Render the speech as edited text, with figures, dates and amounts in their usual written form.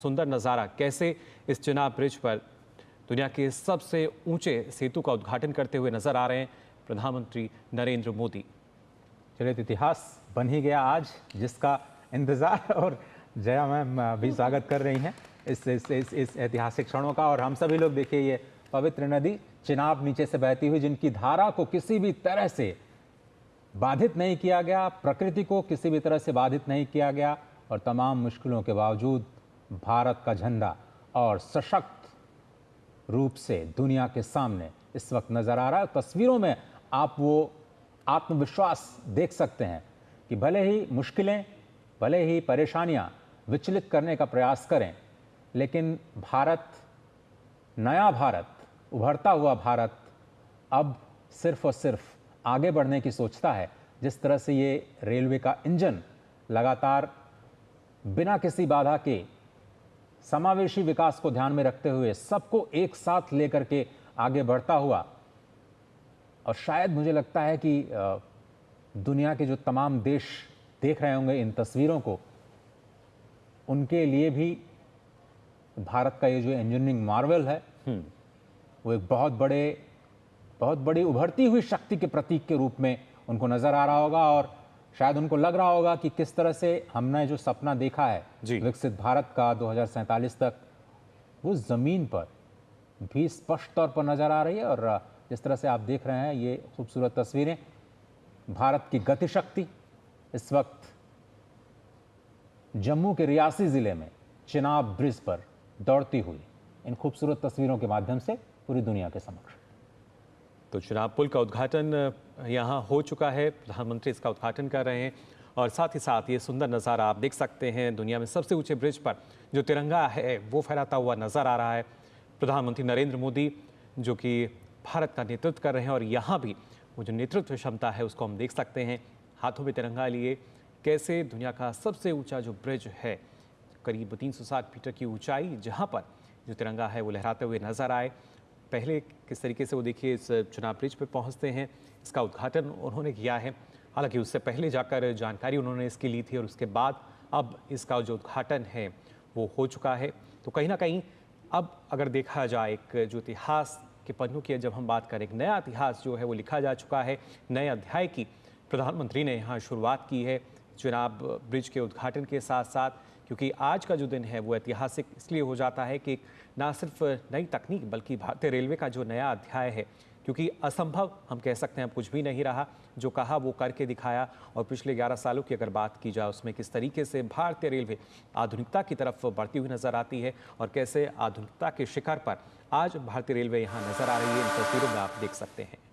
सुंदर नज़ारा कैसे इस चिनाब ब्रिज पर दुनिया के सबसे ऊंचे सेतु का उद्घाटन करते हुए नजर आ रहे हैं प्रधानमंत्री नरेंद्र मोदी। चलिए, तो इतिहास बन ही गया आज, जिसका इंतजार और जया मैम भी स्वागत कर रही हैं इस ऐतिहासिक क्षणों का। और हम सभी लोग देखिए, ये पवित्र नदी चिनाब नीचे से बहती हुई, जिनकी धारा को किसी भी तरह से बाधित नहीं किया गया, प्रकृति को किसी भी तरह से बाधित नहीं किया गया, और तमाम मुश्किलों के बावजूद भारत का झंडा और सशक्त रूप से दुनिया के सामने इस वक्त नजर आ रहा है। तस्वीरों में आप वो आत्मविश्वास देख सकते हैं कि भले ही मुश्किलें, भले ही परेशानियां विचलित करने का प्रयास करें, लेकिन भारत, नया भारत, उभरता हुआ भारत अब सिर्फ और सिर्फ आगे बढ़ने की सोचता है। जिस तरह से ये रेलवे का इंजन लगातार बिना किसी बाधा के समावेशी विकास को ध्यान में रखते हुए सबको एक साथ लेकर के आगे बढ़ता हुआ, और शायद मुझे लगता है कि दुनिया के जो तमाम देश देख रहे होंगे इन तस्वीरों को, उनके लिए भी भारत का ये जो इंजीनियरिंग मार्वल है वो एक बहुत बड़ी उभरती हुई शक्ति के प्रतीक के रूप में उनको नजर आ रहा होगा। और शायद उनको लग रहा होगा कि किस तरह से हमने जो सपना देखा है विकसित भारत का 2047 तक, वो जमीन पर भी स्पष्ट तौर पर नजर आ रही है। और जिस तरह से आप देख रहे हैं ये खूबसूरत तस्वीरें, भारत की गति शक्ति इस वक्त जम्मू के रियासी जिले में चिनाब ब्रिज पर दौड़ती हुई इन खूबसूरत तस्वीरों के माध्यम से पूरी दुनिया के समक्ष। तो चिनाब पुल का उद्घाटन यहाँ हो चुका है, प्रधानमंत्री इसका उद्घाटन कर रहे हैं। और साथ ही साथ ये सुंदर नज़ारा आप देख सकते हैं, दुनिया में सबसे ऊंचे ब्रिज पर जो तिरंगा है वो फहराता हुआ नज़र आ रहा है। प्रधानमंत्री नरेंद्र मोदी जो कि भारत का नेतृत्व कर रहे हैं, और यहाँ भी वो जो नेतृत्व क्षमता है उसको हम देख सकते हैं। हाथों में तिरंगा लिए कैसे दुनिया का सबसे ऊँचा जो ब्रिज है, करीब 360 मीटर की ऊँचाई, जहाँ पर जो तिरंगा है वो लहराते हुए नज़र आए। पहले किस तरीके से वो देखिए इस चिनाब ब्रिज पर पहुंचते हैं, इसका उद्घाटन उन्होंने किया है। हालांकि उससे पहले जाकर जानकारी उन्होंने इसकी ली थी, और उसके बाद अब इसका जो उद्घाटन है वो हो चुका है। तो कहीं ना कहीं अब अगर देखा जाए, एक जो इतिहास के पन्नों की जब हम बात करें, एक नया इतिहास जो है वो लिखा जा चुका है। नए अध्याय की प्रधानमंत्री ने यहाँ शुरुआत की है चिनाब ब्रिज के उद्घाटन के साथ साथ, क्योंकि आज का जो दिन है वो ऐतिहासिक इसलिए हो जाता है कि ना सिर्फ नई तकनीक बल्कि भारतीय रेलवे का जो नया अध्याय है, क्योंकि असंभव हम कह सकते हैं अब कुछ भी नहीं रहा, जो कहा वो करके दिखाया। और पिछले 11 सालों की अगर बात की जाए उसमें किस तरीके से भारतीय रेलवे आधुनिकता की तरफ बढ़ती हुई नजर आती है, और कैसे आधुनिकता के शिखर पर आज भारतीय रेलवे यहाँ नजर आ रही है, इन तस्वीरों में आप देख सकते हैं।